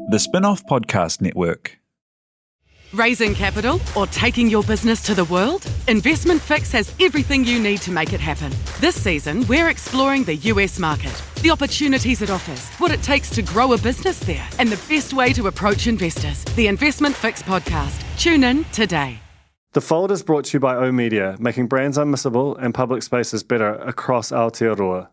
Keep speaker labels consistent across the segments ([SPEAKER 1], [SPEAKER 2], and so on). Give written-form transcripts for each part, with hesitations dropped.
[SPEAKER 1] The Spin-off Podcast Network.
[SPEAKER 2] Raising capital or taking your business to the world? Investment Fix has everything you need to make it happen. This season, we're exploring the US market, the opportunities it offers, what it takes to grow a business there, and the best way to approach investors. The Investment Fix podcast. Tune in today.
[SPEAKER 3] The Fold is brought to you by oMedia, making brands unmissable and public spaces better across Aotearoa.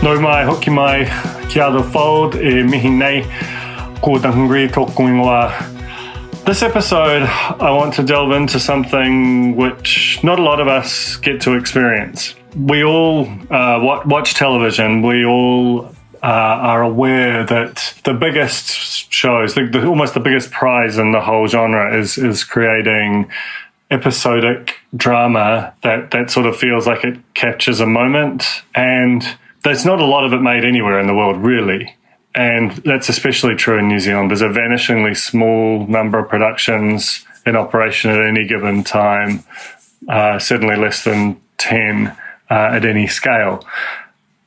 [SPEAKER 4] Nau mai, hoki mai, kia The Fold, e mihi nei, ko Hungry tōku ingoa. This episode, I want to delve into something which not a lot of us get to experience. We all watch television. We all are aware that the biggest shows, almost the biggest prize in the whole genre is creating episodic drama that sort of feels like it captures a moment, and there's not a lot of it made anywhere in the world, really. And that's especially true in New Zealand. There's a vanishingly small number of productions in operation at any given time, certainly less than 10 at any scale.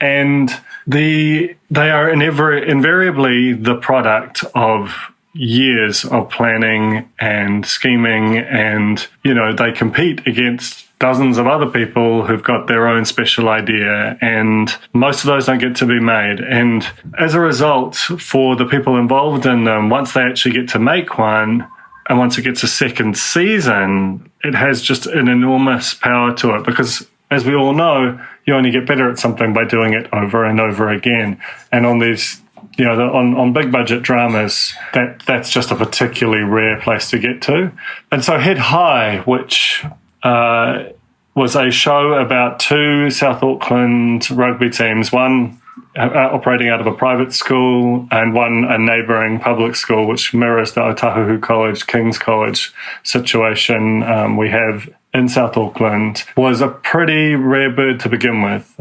[SPEAKER 4] And they are invariably the product of years of planning and scheming, and, they compete against dozens of other people who've got their own special idea, and most of those don't get to be made. And as a result, for the people involved in them, once they actually get to make one, and once it gets a second season, it has just an enormous power to it, because as we all know, you only get better at something by doing it over and over again. And on these on big budget dramas, that's just a particularly rare place to get to. And so Head High, which was a show about two South Auckland rugby teams, one operating out of a private school and one a neighbouring public school, which mirrors the Otahuhu College, King's College situation we have in South Auckland, was a pretty rare bird to begin with.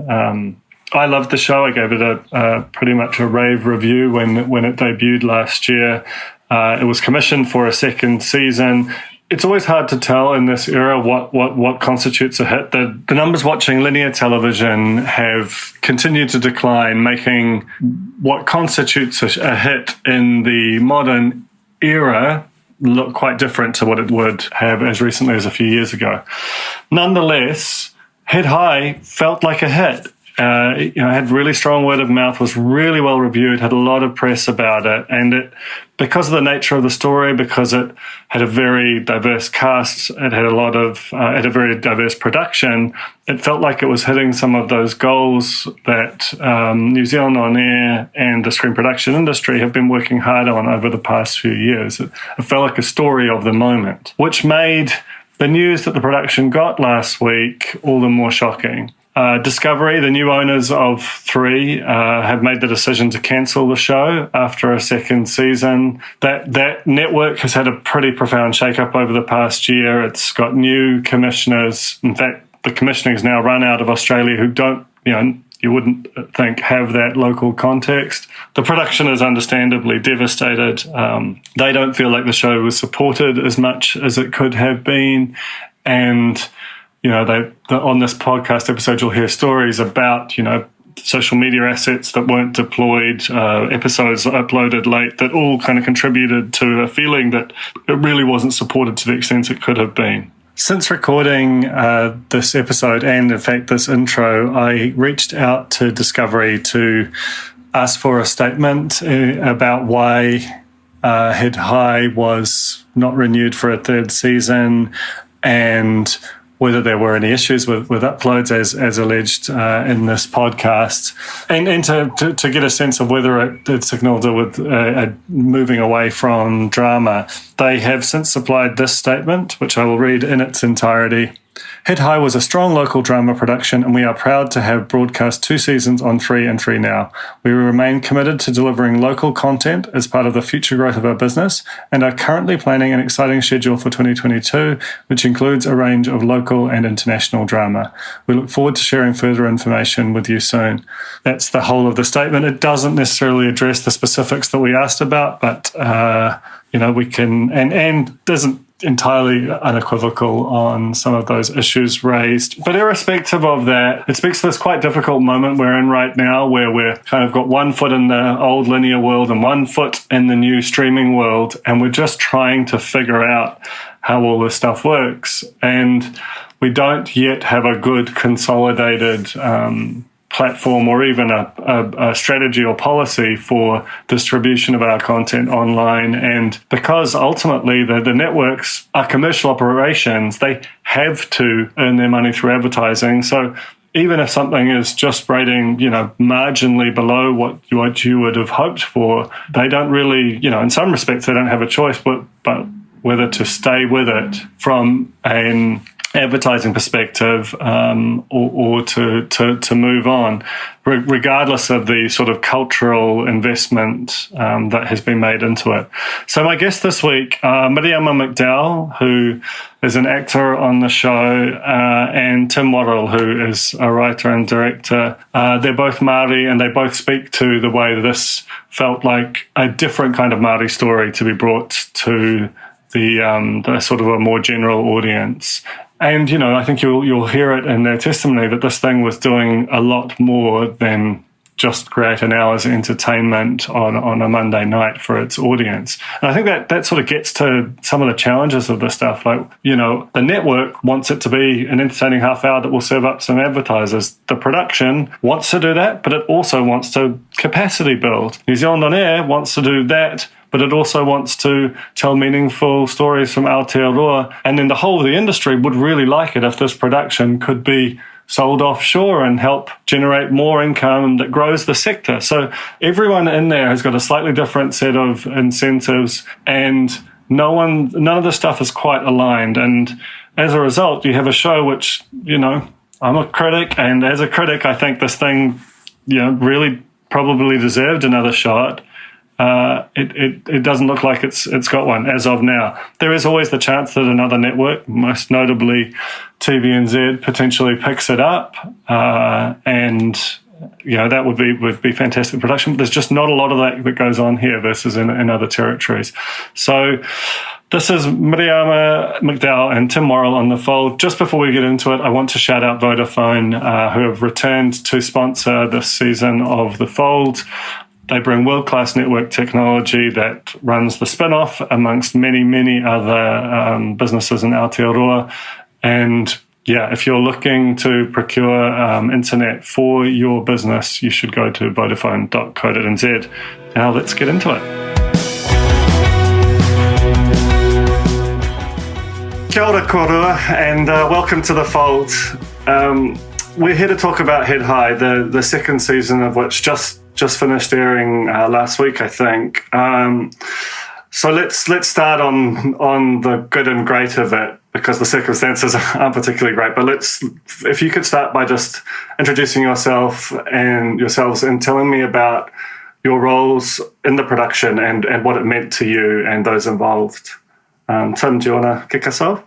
[SPEAKER 4] I loved the show. I gave it a pretty much a rave review when it debuted last year. It was commissioned for a second season. It's always hard to tell in this era what constitutes a hit. The numbers watching linear television have continued to decline, making what constitutes a hit in the modern era look quite different to what it would have as recently as a few years ago. Nonetheless, Head High felt like a hit. It had really strong word of mouth, was really well reviewed, had a lot of press about it, and it, because of the nature of the story, because it had a very diverse cast, it had a very diverse production, it felt like it was hitting some of those goals that New Zealand On Air and the screen production industry have been working hard on over the past few years. It felt like a story of the moment, which made the news that the production got last week all the more shocking. Discovery, the new owners of 3, have made the decision to cancel the show after a second season. That network has had a pretty profound shake-up over the past year. It's got new commissioners. In fact, the commissioning is now run out of Australia, who don't, you wouldn't think have that local context. The production is understandably devastated. They don't feel like the show was supported as much as it could have been. And on this podcast episode, you'll hear stories about, social media assets that weren't deployed, episodes uploaded late, that all kind of contributed to a feeling that it really wasn't supported to the extent it could have been. Since recording this episode and, in fact, this intro, I reached out to Discovery to ask for a statement about why Head High was not renewed for a third season, and whether there were any issues with uploads as alleged in this podcast, and to get a sense of whether it signalled with moving away from drama. They have since supplied this statement, which I will read in its entirety. Head High was a strong local drama production, and we are proud to have broadcast 2 seasons on 3 and 3 Now. We remain committed to delivering local content as part of the future growth of our business, and are currently planning an exciting schedule for 2022, which includes a range of local and international drama. We look forward to sharing further information with you soon. That's the whole of the statement. It doesn't necessarily address the specifics that we asked about, but we can, and doesn't entirely unequivocal on some of those issues raised. But irrespective of that, it speaks to this quite difficult moment we're in right now, where we're kind of got one foot in the old linear world and one foot in the new streaming world, and we're just trying to figure out how all this stuff works. And we don't yet have a good consolidated platform or even a strategy or policy for distribution of our content online. And because ultimately the networks are commercial operations, they have to earn their money through advertising. So even if something is just rating, marginally below what you would have hoped for, they don't really, in some respects, they don't have a choice, but whether to stay with it from an advertising perspective or to move on, regardless of the sort of cultural investment that has been made into it. So my guest this week, Miriama McDowell, who is an actor on the show, and Tim Worrall, who is a writer and director. They're both Māori, and they both speak to the way this felt like a different kind of Māori story to be brought to the sort of a more general audience. And, I think you'll hear it in their testimony that this thing was doing a lot more than just create an hour's entertainment on a Monday night for its audience. And I think that sort of gets to some of the challenges of this stuff. Like, the network wants it to be an entertaining half hour that will serve up some advertisers. The production wants to do that, but it also wants to capacity build. New Zealand On Air wants to do that, but it also wants to tell meaningful stories from Aotearoa. And then the whole of the industry would really like it if this production could be sold offshore and help generate more income that grows the sector. So everyone in there has got a slightly different set of incentives, and none of the stuff is quite aligned. And as a result, you have a show which, I'm a critic, and as a critic, I think this thing, really probably deserved another shot. It doesn't look like it's got one as of now. There is always the chance that another network, most notably TVNZ, potentially picks it up, and that would be fantastic production. But there's just not a lot of that goes on here versus in other territories. So this is Miriama McDowell and Tim Worrall on The Fold. Just before we get into it, I want to shout out Vodafone, who have returned to sponsor this season of The Fold. They bring world-class network technology that runs the spin-off amongst many, many other businesses in Aotearoa. And if you're looking to procure internet for your business, you should go to vodafone.co.nz. Now let's get into it. Kia ora korua, and welcome to The Fold. We're here to talk about Head High, the second season of which just finished airing last week, I think. So let's start on the good and great of it, because the circumstances aren't particularly great. But if you could start by just introducing yourselves and telling me about your roles in the production and what it meant to you and those involved. Tim, do you want to kick us off?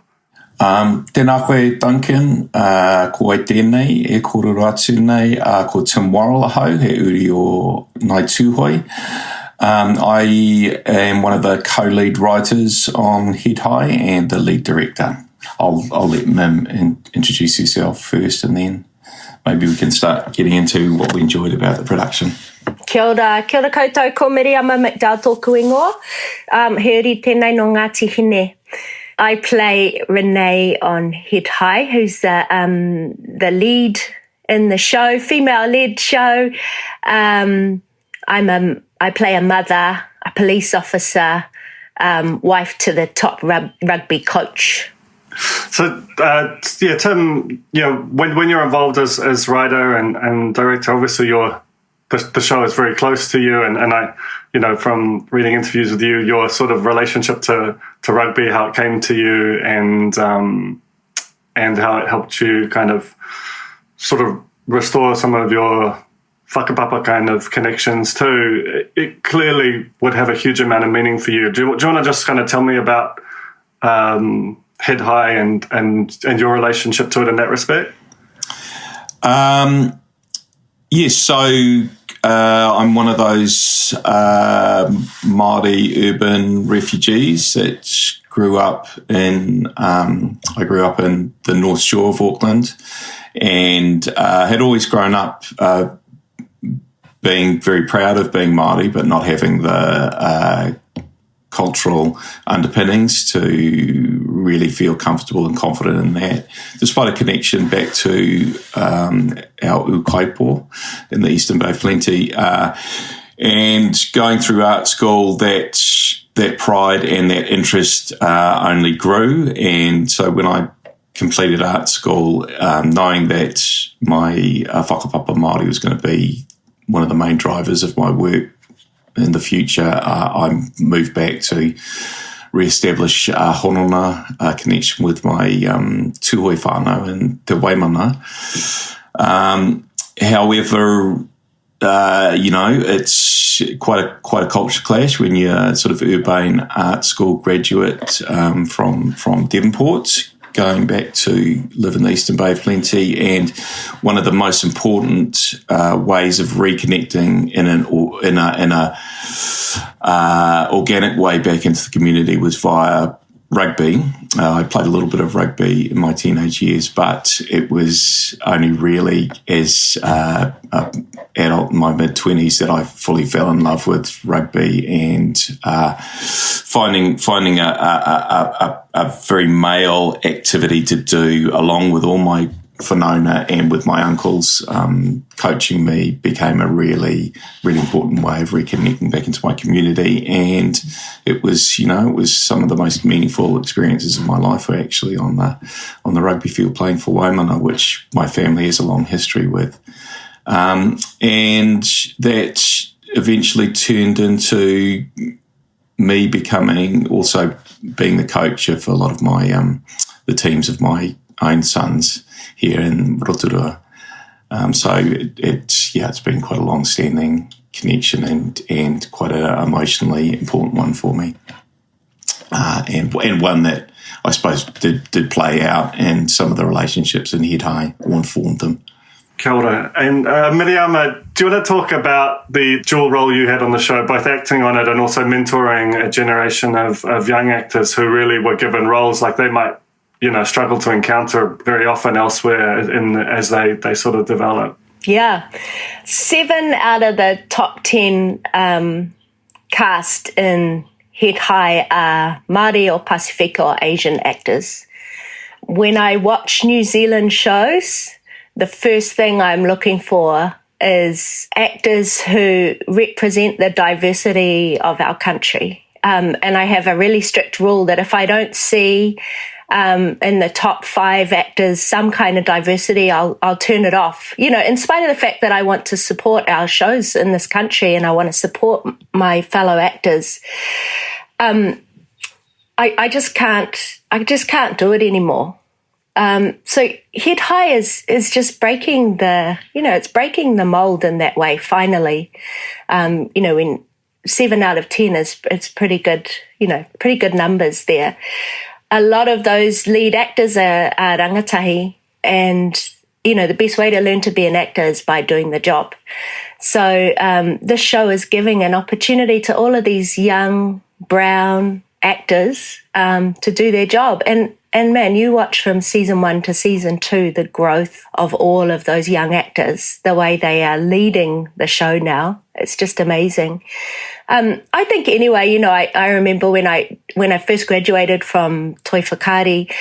[SPEAKER 5] Tēnā koe, Duncan, ko ai tēnei, e kororo atu nei, ko Tim Worrall ahau, he uri o Nai Tūhoi. I am one of the co-lead writers on Head High and the lead director. I'll let Mim introduce yourself first, and then maybe we can start getting into what we enjoyed about the production.
[SPEAKER 6] Kia ora koutou, ko Miriama McDowell tōku ingoa. He uri tēnei no Ngāti Hine. I play Renee on Head High, who's the lead in the show, female-led show. I play a mother, a police officer, wife to the top rugby coach.
[SPEAKER 3] So, Tim, when you're involved as writer and director, obviously the show is very close to you, and I, from reading interviews with you, your sort of relationship to rugby, how it came to you, and how it helped you kind of sort of restore some of your whakapapa kind of connections too. It clearly would have a huge amount of meaning for you. Do you want to just kind of tell me about Head High and your relationship to it in that respect?
[SPEAKER 5] Yes, so I'm one of those Māori urban refugees that grew up in, I grew up in the North Shore of Auckland, and had always grown up being very proud of being Māori, but not having the cultural underpinnings to really feel comfortable and confident in that, despite a connection back to our ukaipo in the Eastern Bay of Plenty. And going through art school, that pride and that interest only grew. And so when I completed art school, knowing that my whakapapa Māori was going to be one of the main drivers of my work in the future, I moved back to re-establish honona connection with my tūhoi whānau in Te Waimana. However, it's quite a culture clash when you're sort of urbane art school graduate from Devonport, going back to live in the Eastern Bay of Plenty. And one of the most important ways of reconnecting in an organic way back into the community was via rugby. I played a little bit of rugby in my teenage years, but it was only really as an adult in my mid-20s that I fully fell in love with rugby, and finding a very male activity to do along with all my whanauna and with my uncles coaching me became a really, really important way of reconnecting back into my community. And it was some of the most meaningful experiences of my life were actually on the rugby field playing for Waimana, which my family has a long history with. And that eventually turned into me also being the coach of a lot of my the teams of my own sons here in Rotorua. So it's been quite a long-standing connection and quite an emotionally important one for me, and one that I suppose did play out, and some of the relationships in Head High informed them.
[SPEAKER 3] Kia ora. And Miriama, do you want to talk about the dual role you had on the show, both acting on it and also mentoring a generation of young actors who really were given roles like they might struggle to encounter very often elsewhere as they sort of develop?
[SPEAKER 6] Yeah. 7 out of the top 10 cast in Head High are Māori or Pacific or Asian actors. When I watch New Zealand shows, the first thing I'm looking for is actors who represent the diversity of our country. And I have a really strict rule that if I don't see in the top 5 actors some kind of diversity, I'll turn it off. In spite of the fact that I want to support our shows in this country and I want to support my fellow actors, I just can't do it anymore. So Head High is just breaking it's breaking the mold in that way. Finally, when 7 out of 10 it's pretty good, pretty good numbers there. A lot of those lead actors are rangatahi, and the best way to learn to be an actor is by doing the job. So this show is giving an opportunity to all of these young brown actors to do their job. And man, you watch from season 1 to season 2 the growth of all of those young actors, the way they are leading the show now. It's just amazing. I think anyway, I remember when I first graduated from Toi Whakaari,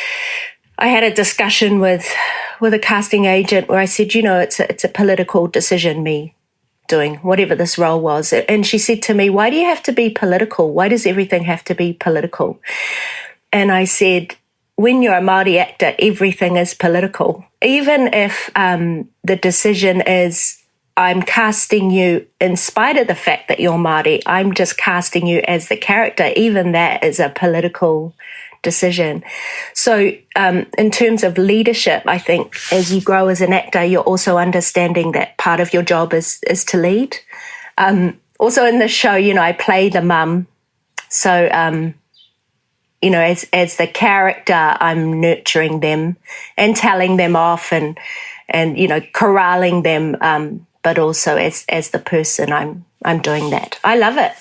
[SPEAKER 6] I had a discussion with a casting agent where I said, it's a political decision, me doing whatever this role was. And she said to me, why do you have to be political? Why does everything have to be political? And I said, when you're a Māori actor, everything is political. Even if the decision is, I'm casting you in spite of the fact that you're Māori, I'm just casting you as the character, even that is a political decision. So in terms of leadership, I think as you grow as an actor, you're also understanding that part of your job is to lead. Also in this show, I play the mum. So, as the character, I'm nurturing them and telling them off and corralling them. But also as the person, I'm doing that. I love it.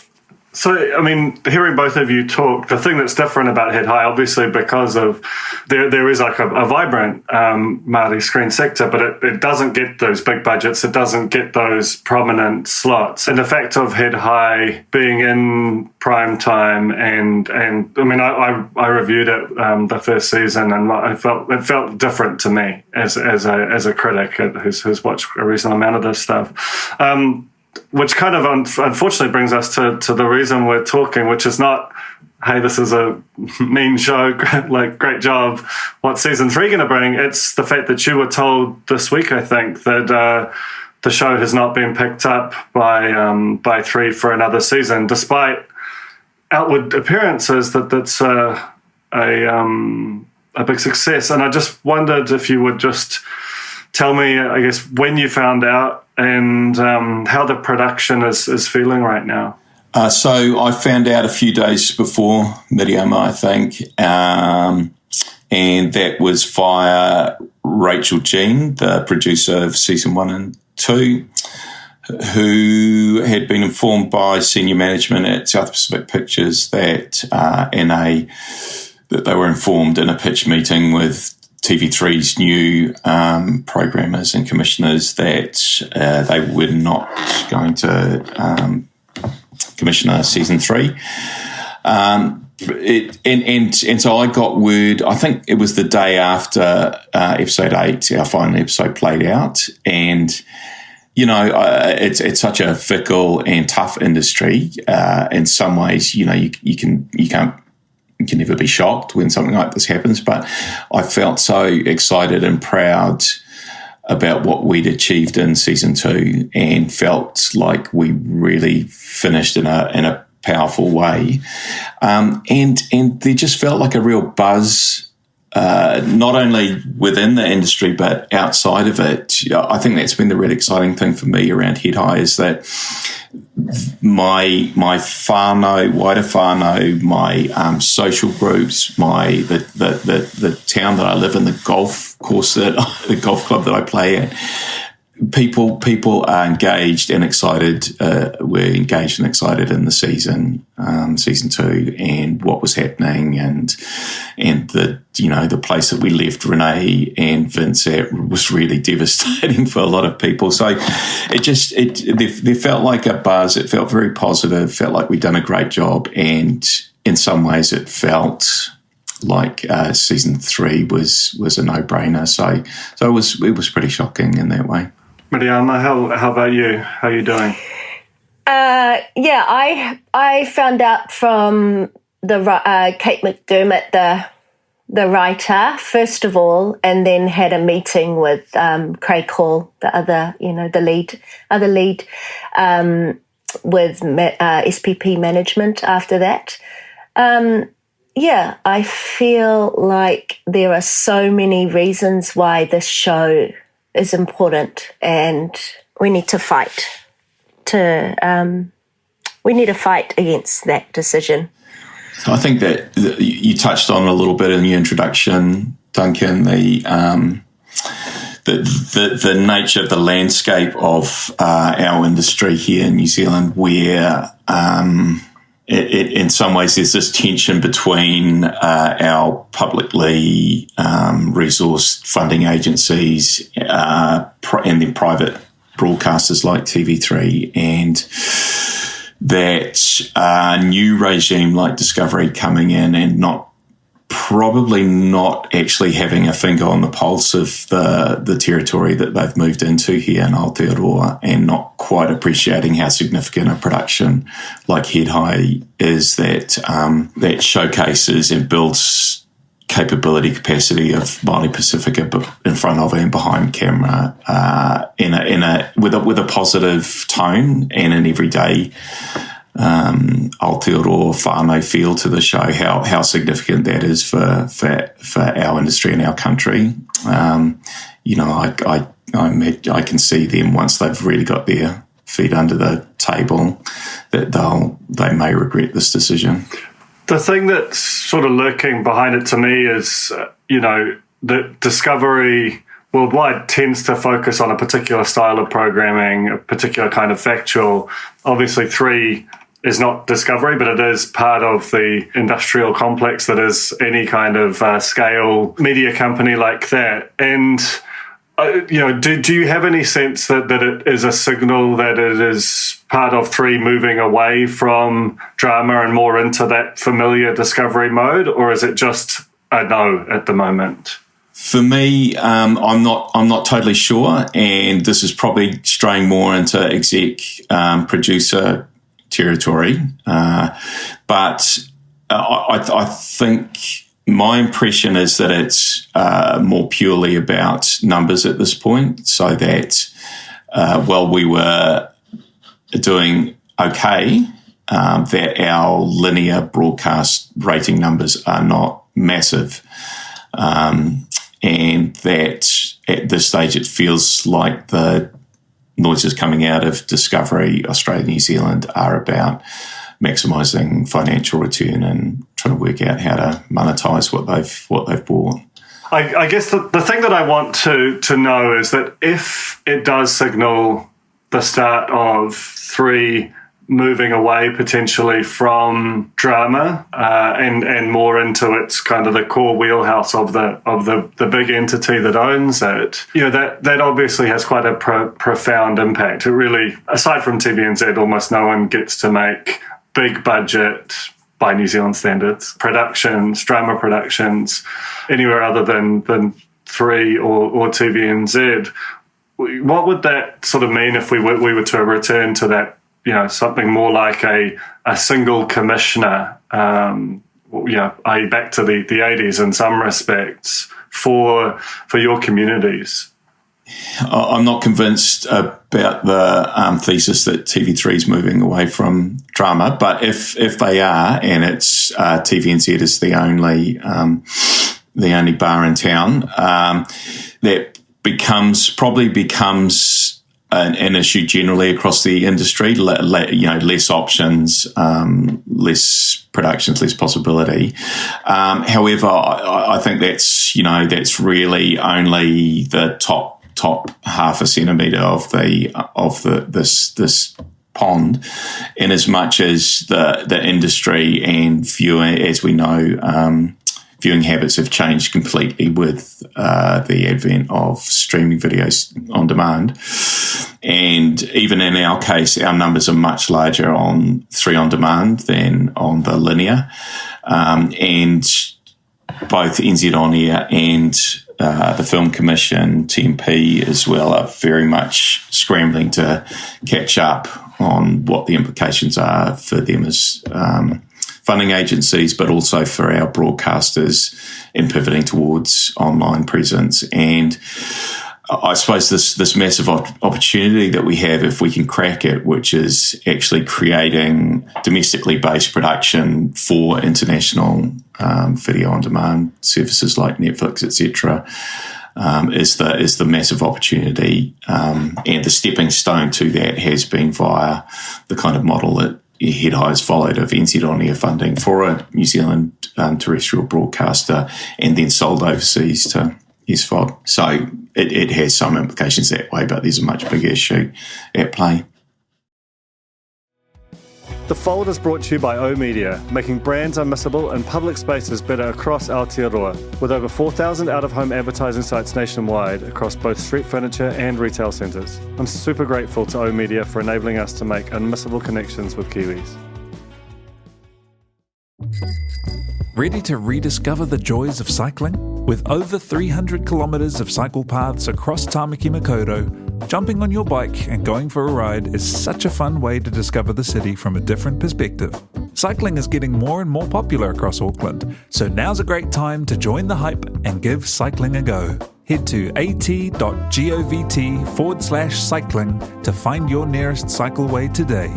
[SPEAKER 3] So, I mean, hearing both of you talk, the thing that's different about Head High, obviously, because of there is like a vibrant Māori screen sector, but it doesn't get those big budgets. It doesn't get those prominent slots. And the fact of Head High being in prime time, and I mean, I reviewed it the first season, and it felt different to me as a critic who's watched a reasonable amount of this stuff. Which kind of unfortunately brings us to the reason we're talking, which is not, hey, this is a mean show, like, great job, what's season 3 going to bring? It's the fact that you were told this week, I think, that the show has not been picked up by 3 for another season, despite outward appearances that that's a big success. And I just wondered if you would just tell me, I guess, when you found out and how the production is feeling right now.
[SPEAKER 5] So I found out a few days before Miriama, I think, and that was via Rachel Jean, the producer of season 1 and 2, who had been informed by senior management at South Pacific Pictures that they were informed in a pitch meeting with TV3's new programmers and commissioners that they were not going to commission a season 3. And so I got word, I think it was the day after episode 8, our final episode played out. And, you know, it's such a fickle and tough industry. In some ways, you know, you can never be shocked when something like this happens, but I felt so excited and proud about what we'd achieved in season 2 and felt like we really finished in a powerful way. And there just felt like a real buzz, not only within the industry, but outside of it. I think that's been the really exciting thing for me around Head High is that my whānau, wider whānau, my social groups, the town that I live in, the golf course the golf club that I play at, people are engaged and excited. We're engaged and excited in the season 2, and what was happening, and the place that we left Renee and Vince at was really devastating for a lot of people. So there felt like a buzz. It felt very positive. Felt like we'd done a great job, and in some ways, it felt like season 3 was a no-brainer. So it was pretty shocking in that way.
[SPEAKER 3] Miriama, how about you? How are you doing?
[SPEAKER 6] I found out from the Kate McDermott, the writer, first of all, and then had a meeting with Craig Hall, the other lead, with SPP management after that. I feel like there are so many reasons why this show is important, and we need to fight against that decision.
[SPEAKER 5] So I think that you touched on a little bit in your introduction, Duncan, the nature of the landscape of our industry here in New Zealand, where in some ways there's this tension between our publicly resourced funding agencies and then private broadcasters like TV3, and that new regime like Discovery coming in and probably not actually having a finger on the pulse of the territory that they've moved into here in Aotearoa, and not quite appreciating how significant a production like Head High is, that showcases and builds capacity of Māori Pacifica in front of and behind camera with a positive tone and an everyday Aotearoa whānau feel to the show, how significant that is for our industry and our country. I can see them, once they've really got their feet under the table, that they may regret this decision.
[SPEAKER 3] The thing that's sort of lurking behind it to me is, that Discovery worldwide tends to focus on a particular style of programming, a particular kind of factual. Obviously, 3 is not Discovery, but it is part of the industrial complex that is any kind of scale media company like that. And, do you have any sense that it is a signal that it is part of 3 moving away from drama and more into that familiar Discovery mode, or is it just a no at the moment?
[SPEAKER 5] For me, I'm not totally sure, and this is probably straying more into exec producer territory. But I think my impression is that it's more purely about numbers at this point, so that while we were doing okay, that our linear broadcast rating numbers are not massive. And that at this stage it feels like the noises coming out of Discovery, Australia, New Zealand are about maximising financial return and trying to work out how to monetise what they've bought.
[SPEAKER 3] I guess the thing that I want to know is that if it does signal the start of 3 moving away potentially from drama and more into its kind of the core wheelhouse of the big entity that owns it, that obviously has quite a profound impact. It really, aside from TVNZ, almost no one gets to make big budget, by New Zealand standards, drama productions, anywhere other than 3 or TVNZ. What would that sort of mean if we were to return to that, something more like a single commissioner, i.e. back to the 80s in some respects for your communities?
[SPEAKER 5] I'm not convinced about the thesis that TV3 is moving away from drama, but if they are, and it's TVNZ is the only bar in town, that probably becomes an issue generally across the industry. Less options, less productions, less possibility. However, I think that's really only the top half a centimetre of this pond, in as much as the industry and viewing, as we know, viewing habits have changed completely with the advent of streaming videos on demand. And even in our case, our numbers are much larger on 3 on demand than on the linear. And both NZ On Air and the Film Commission, TMP as well, are very much scrambling to catch up on what the implications are for them as funding agencies, but also for our broadcasters in pivoting towards online presence. And I suppose this massive opportunity that we have, if we can crack it, which is actually creating domestically based production for international video on demand services like Netflix, etc., is the massive opportunity, and the stepping stone to that has been via the kind of model that Head High has followed of NZ On Air funding for a New Zealand terrestrial broadcaster and then sold overseas to SVOD. So it has some implications that way, but there's a much bigger issue at play.
[SPEAKER 3] The Fold is brought to you by oOh!media, making brands unmissable and public spaces better across Aotearoa, with over 4,000 out-of-home advertising sites nationwide across both street furniture and retail centres. I'm super grateful to oOh!media for enabling us to make unmissable connections with Kiwis.
[SPEAKER 1] Ready to rediscover the joys of cycling? With over 300 kilometres of cycle paths across Tāmaki Makaurau, jumping on your bike and going for a ride is such a fun way to discover the city from a different perspective. Cycling is getting more and more popular across Auckland, so now's a great time to join the hype and give cycling a go. Head to at.govt/cycling to find your nearest cycleway today.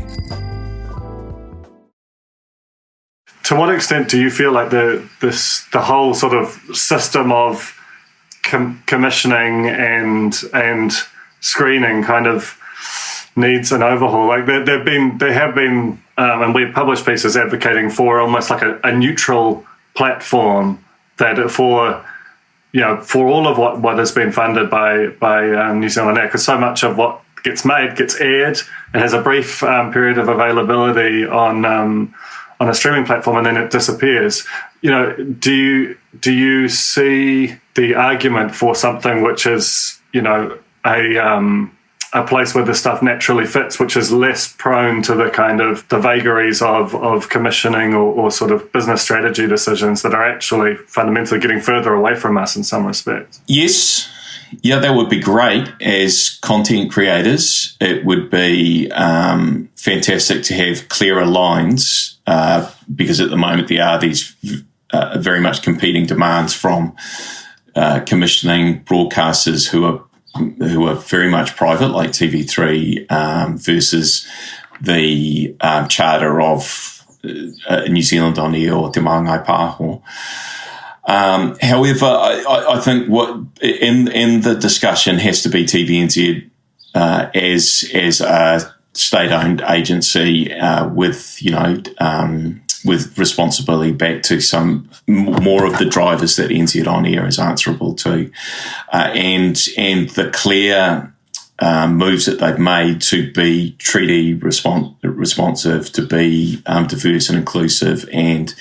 [SPEAKER 3] To what extent do you feel like the whole sort of system of commissioning and screening kind of needs an overhaul? Like there have been, and we've published pieces advocating for almost like a neutral platform that for for all of what has been funded by New Zealand Air, because so much of what gets made gets aired and has a brief period of availability on a streaming platform, and then it disappears. Do you see the argument for something which is a place where the stuff naturally fits, which is less prone to the kind of the vagaries of commissioning or sort of business strategy decisions that are actually fundamentally getting further away from us in some respects?
[SPEAKER 5] Yes. Yeah, that would be great. As content creators, it would be fantastic to have clearer lines because at the moment there are these very much competing demands from commissioning broadcasters who are very much private, like TV3, versus the charter of New Zealand On Air or Te Māngai Pāho. However, I think what in the discussion has to be TVNZ as a state-owned agency with responsibility back to some more of the drivers that NZ On Air is answerable to, and the clear moves that they've made to be treaty responsive, to be diverse and inclusive, and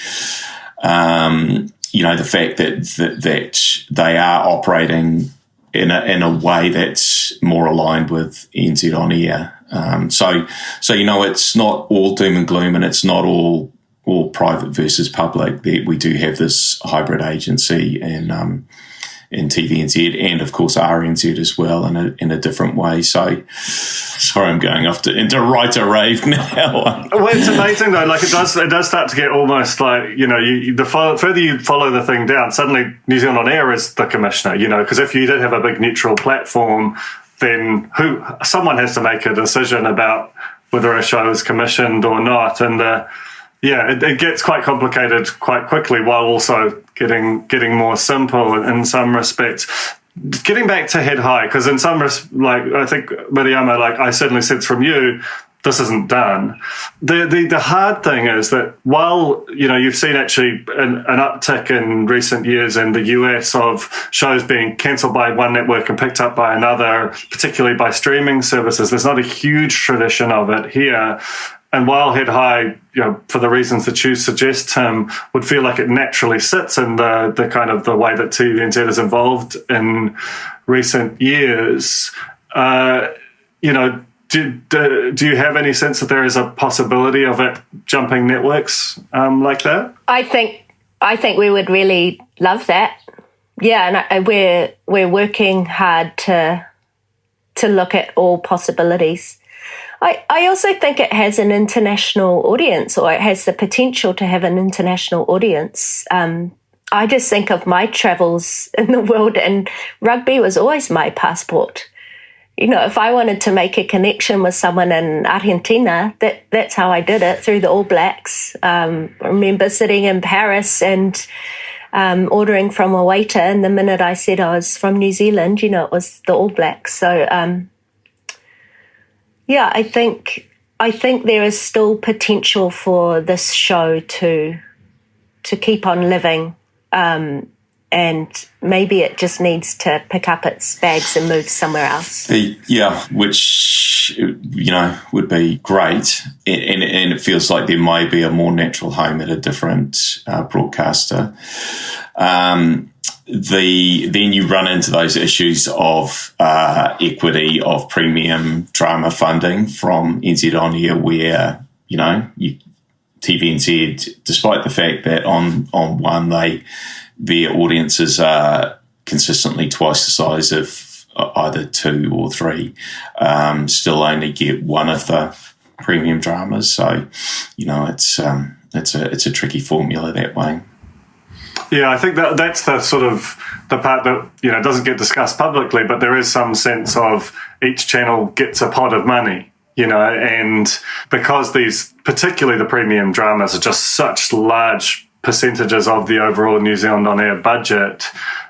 [SPEAKER 5] the fact that they are operating in a way that's more aligned with NZ On Air. So it's not all doom and gloom, and it's not all private versus public. We do have this hybrid agency in TVNZ and, of course, RNZ as well in a different way. So, sorry, I'm going off into writer rave now.
[SPEAKER 3] Well, it's amazing though. Like it does start to get almost like the further you follow the thing down, suddenly New Zealand On Air is the commissioner. Because if you did have a big neutral platform, then someone has to make a decision about whether a show is commissioned or not, and it gets quite complicated quite quickly, while also getting more simple in some respects. Getting back to Head High, because in some I think Miriama, I certainly sense from you, this isn't done. The hard thing is that while you've seen actually an uptick in recent years in the US of shows being cancelled by one network and picked up by another, particularly by streaming services, there's not a huge tradition of it here. And while Head High, for the reasons that you suggest, Tim, would feel like it naturally sits in the kind of the way that TVNZ has evolved in recent years, do you have any sense that there is a possibility of it jumping networks like that?
[SPEAKER 6] I think we would really love that. Yeah, and we're working hard to look at all possibilities. I also think it has an international audience, or it has the potential to have an international audience. I just think of my travels in the world, and rugby was always my passport. If I wanted to make a connection with someone in Argentina, that's how I did it, through the All Blacks. I remember sitting in Paris and ordering from a waiter, and the minute I said I was from New Zealand, it was the All Blacks. So, I think there is still potential for this show to keep on living, and maybe it just needs to pick up its bags and move somewhere else.
[SPEAKER 5] Which would be great, and it feels like there may be a more natural home at a different broadcaster. Then you run into those issues of equity of premium drama funding from NZ On Air, where TVNZ, despite the fact that on one their audiences are consistently twice the size of either 2 or 3, still only get one of the premium dramas. So it's a tricky formula that way.
[SPEAKER 3] Yeah, I think that's the sort of the part that doesn't get discussed publicly, but there is some sense of each channel gets a pot of money, and because these, particularly the premium dramas, are just such large percentages of the overall New Zealand On Air budget,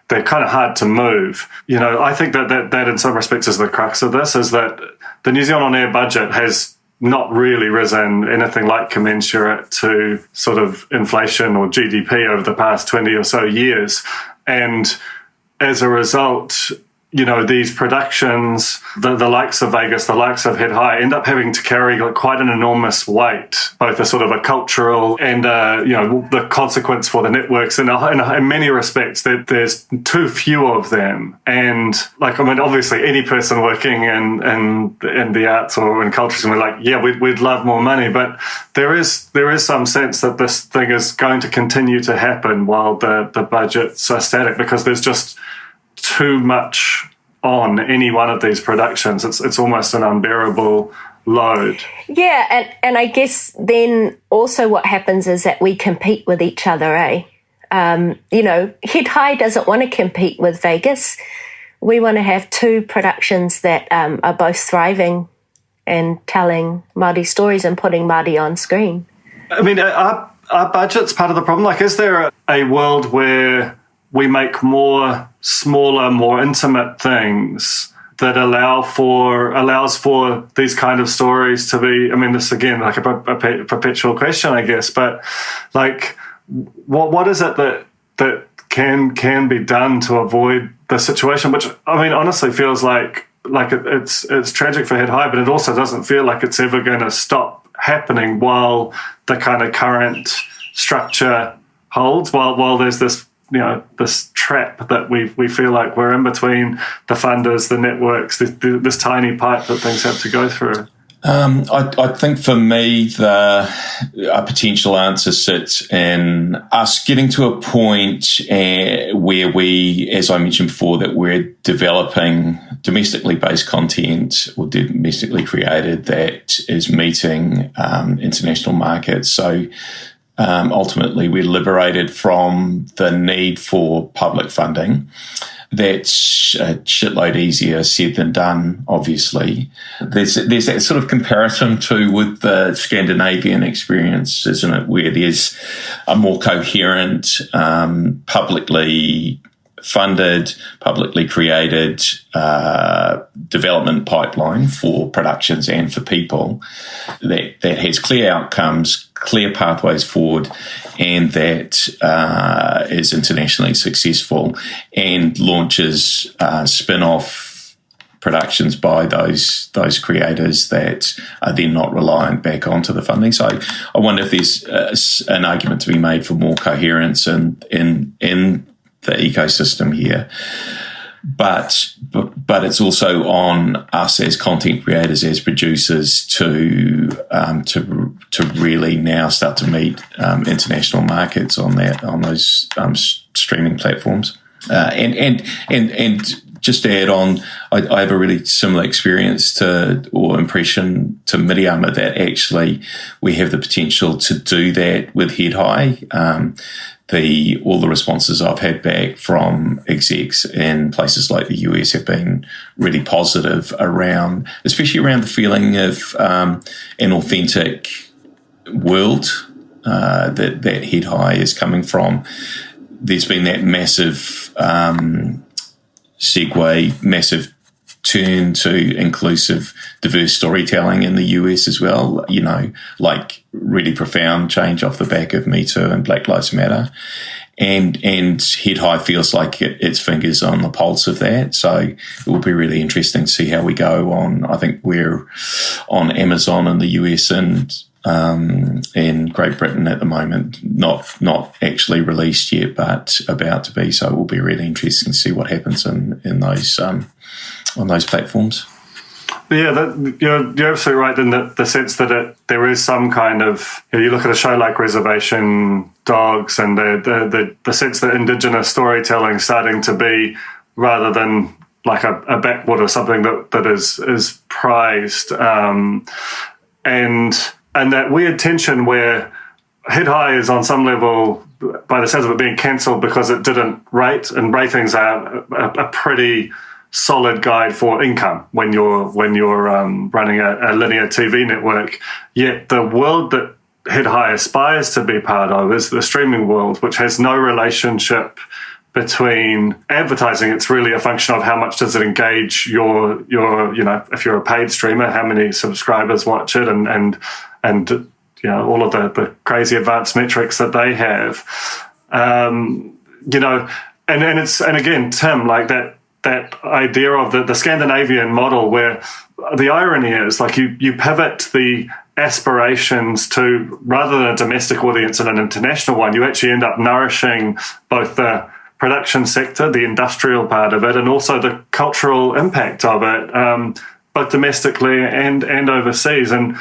[SPEAKER 3] they're kind of hard to move. I think that in some respects is the crux of this, is that the New Zealand On Air budget has not really risen anything like commensurate to sort of inflation or GDP over the past 20 or so years. And as a result, these productions, the likes of Vegas, the likes of Head High, end up having to carry quite an enormous weight, both a sort of a cultural and, the consequence for the networks. And in many respects, there's too few of them. And obviously any person working in the arts or in culture is going to be like, we'd love more money. But there is some sense that this thing is going to continue to happen while the budgets are static, because there's just too much on any one of these productions. It's almost an unbearable load. Yeah,
[SPEAKER 6] and I guess then also what happens is that we compete with each other, eh? Head High doesn't want to compete with Vegas. We want to have two productions that are both thriving and telling Māori stories and putting Māori on screen.
[SPEAKER 3] I mean, are budgets part of the problem? Is there a world where we make more smaller, more intimate things that allows for these kind of stories to be? I mean, this again, a perpetual question, I guess. But what is it that can be done to avoid the situation? Which, I mean, honestly feels like it's tragic for Head High, but it also doesn't feel like it's ever going to stop happening while the kind of current structure holds. While there's this trap that we feel like we're in between the funders, the networks, this tiny pipe that things have to go through.
[SPEAKER 5] I think for me, a potential answer sits in us getting to a point where we, as I mentioned before, that we're developing domestically based content or domestically created that is meeting international markets. So ultimately, we're liberated from the need for public funding. That's a shitload easier said than done, obviously. There's that sort of comparison too with the Scandinavian experience, isn't it, where there's a more coherent, publicly funded, publicly created development pipeline for productions and for people that has clear outcomes, clear pathways forward, and that is internationally successful and launches spin-off productions by those creators that are then not reliant back onto the funding. So I wonder if there's an argument to be made for more coherence in the ecosystem here. But it's also on us as content creators, as producers, to really now start to meet international markets on those streaming platforms. And just to add on, I have a really similar experience impression to Miriama, that actually we have the potential to do that with Head High. All the responses I've had back from execs in places like the US have been really positive especially around the feeling of an authentic world that Head High is coming from. There's been that massive segue, massive turn to inclusive, diverse storytelling in the US as well, really profound change off the back of Me Too and Black Lives Matter. And Head High feels like its fingers on the pulse of that. So it will be really interesting to see how we go on. I think we're on Amazon in the US and in Great Britain at the moment, not actually released yet, but about to be. So it will be really interesting to see what happens in those on those platforms.
[SPEAKER 3] Yeah, you're absolutely right in the sense that there is some kind of, you look at a show like Reservation Dogs and the sense that Indigenous storytelling starting to be, rather than like a backward or something that is prized, and that weird tension where Head High is on some level, by the sense of it, being cancelled because it didn't rate, and ratings are a pretty solid guide for income when you're running a linear TV network. Yet the world that Head High aspires to be part of is the streaming world, which has no relationship between advertising. It's really a function of how much does it engage your if you're a paid streamer, how many subscribers watch it, and all of the crazy advanced metrics that they have. and again, Tim, like that idea of the Scandinavian model, where the irony is like you pivot the aspirations to, rather than a domestic audience and an international one, you actually end up nourishing both the production sector, the industrial part of it, and also the cultural impact of it, both domestically and overseas. And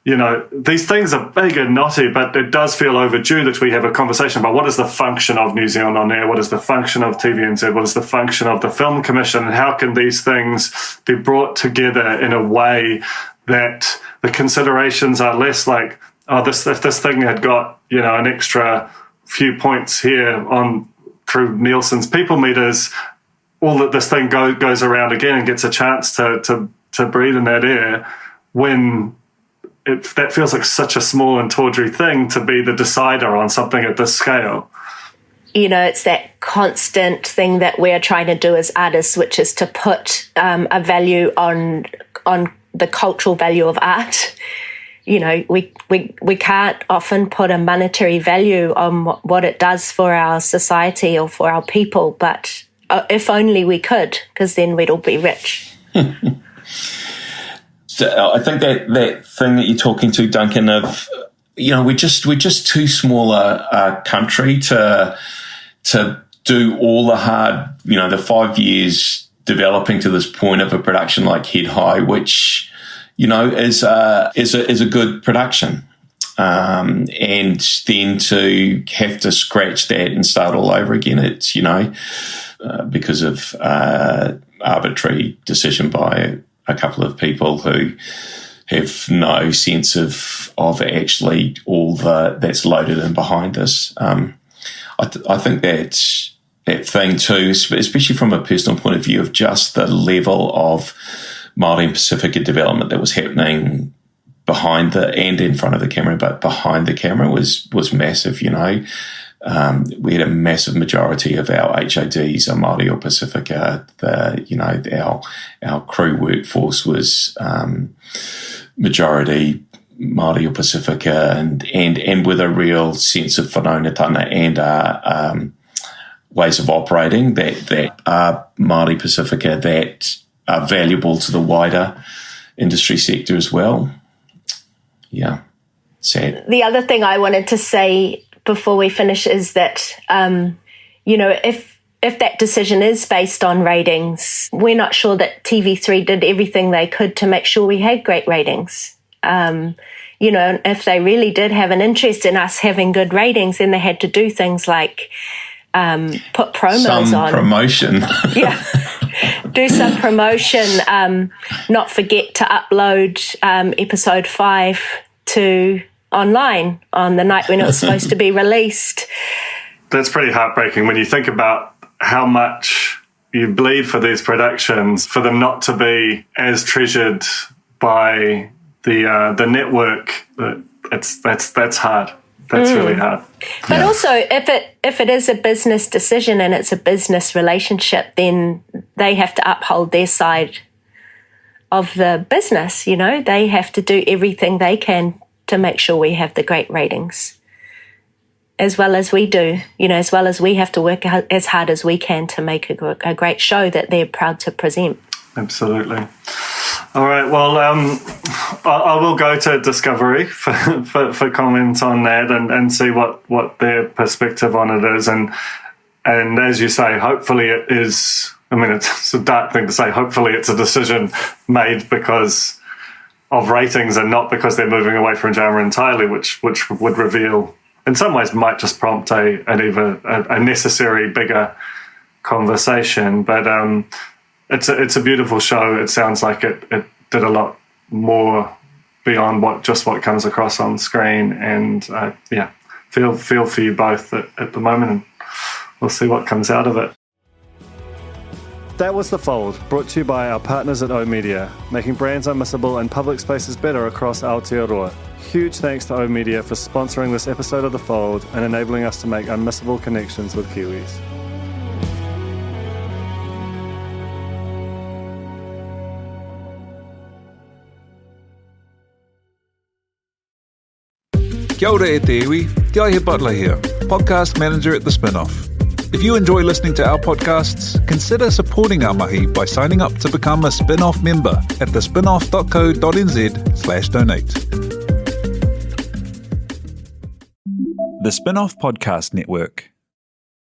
[SPEAKER 3] you know, these things are big and knotty, but it does feel overdue that we have a conversation about what is the function of New Zealand On Air, what is the function of TVNZ, what is the function of the Film Commission, and how can these things be brought together in a way that the considerations are less like, oh, if this thing had got, you know, an extra few points here on through Nielsen's people meters, all that this thing goes around again and gets a chance to breathe in that air, when that feels like such a small and tawdry thing to be the decider on something at this scale.
[SPEAKER 6] You know, it's that constant thing that we're trying to do as artists, which is to put a value on the cultural value of art. You know, we can't often put a monetary value on what it does for our society or for our people, but if only we could, because then we'd all be rich.
[SPEAKER 5] So I think that thing that you're talking to, Duncan, of, you know, we're just too small a country to do all the hard, you know, the 5 years developing to this point of a production like Head High, which, you know, is a good production, and then to have to scratch that and start all over again, it's, you know, because of arbitrary decision by a couple of people who have no sense of actually all that's loaded in behind this. I think that thing too, especially from a personal point of view of just the level of Māori and Pacifica development that was happening behind and in front of the camera, but behind the camera was massive, you know. We had a massive majority of our HODs are Māori or Pacifica. Our crew workforce was majority Māori or Pacifica, and with a real sense of whanaungatanga and ways of operating that are Māori Pacifica that are valuable to the wider industry sector as well. Yeah, sad.
[SPEAKER 6] The other thing I wanted to say before we finish is that, you know, if that decision is based on ratings, we're not sure that TV3 did everything they could to make sure we had great ratings. You know, if they really did have an interest in us having good ratings, then they had to do things like put promos on.
[SPEAKER 5] Promotion.
[SPEAKER 6] Yeah. Do some promotion, not forget to upload episode 5 to online on the night when it was supposed to be released.
[SPEAKER 3] That's pretty heartbreaking when you think about how much you bleed for these productions, for them not to be as treasured by the network. That's hard. That's really hard.
[SPEAKER 6] But also, if it is a business decision and it's a business relationship, then they have to uphold their side of the business. You know, they have to do everything they can to make sure we have the great ratings, as well as we do, you know, as well as we have to work as hard as we can to make a great show that they're proud to present.
[SPEAKER 3] Absolutely. All right, well, I will go to Discovery for comments on that and see what their perspective on it is. And as you say, hopefully it is, I mean, it's a dark thing to say, hopefully it's a decision made because of ratings and not because they're moving away from drama entirely, which would reveal, in some ways, might just prompt a necessary bigger conversation. But it's a beautiful show. It sounds like it did a lot more beyond what comes across on screen. And feel for you both at the moment, and we'll see what comes out of it. That was The Fold, brought to you by our partners at oOh!media, making brands unmissable and public spaces better across Aotearoa. Huge thanks to oOh!media for sponsoring this episode of The Fold and enabling us to make unmissable connections with Kiwis.
[SPEAKER 1] Kia ora e te iwi, Te Aihe Butler here, podcast manager at The Spinoff. If you enjoy listening to our podcasts, consider supporting our mahi by signing up to become a Spinoff member at thespinoff.co.nz/donate. The Spinoff Podcast Network.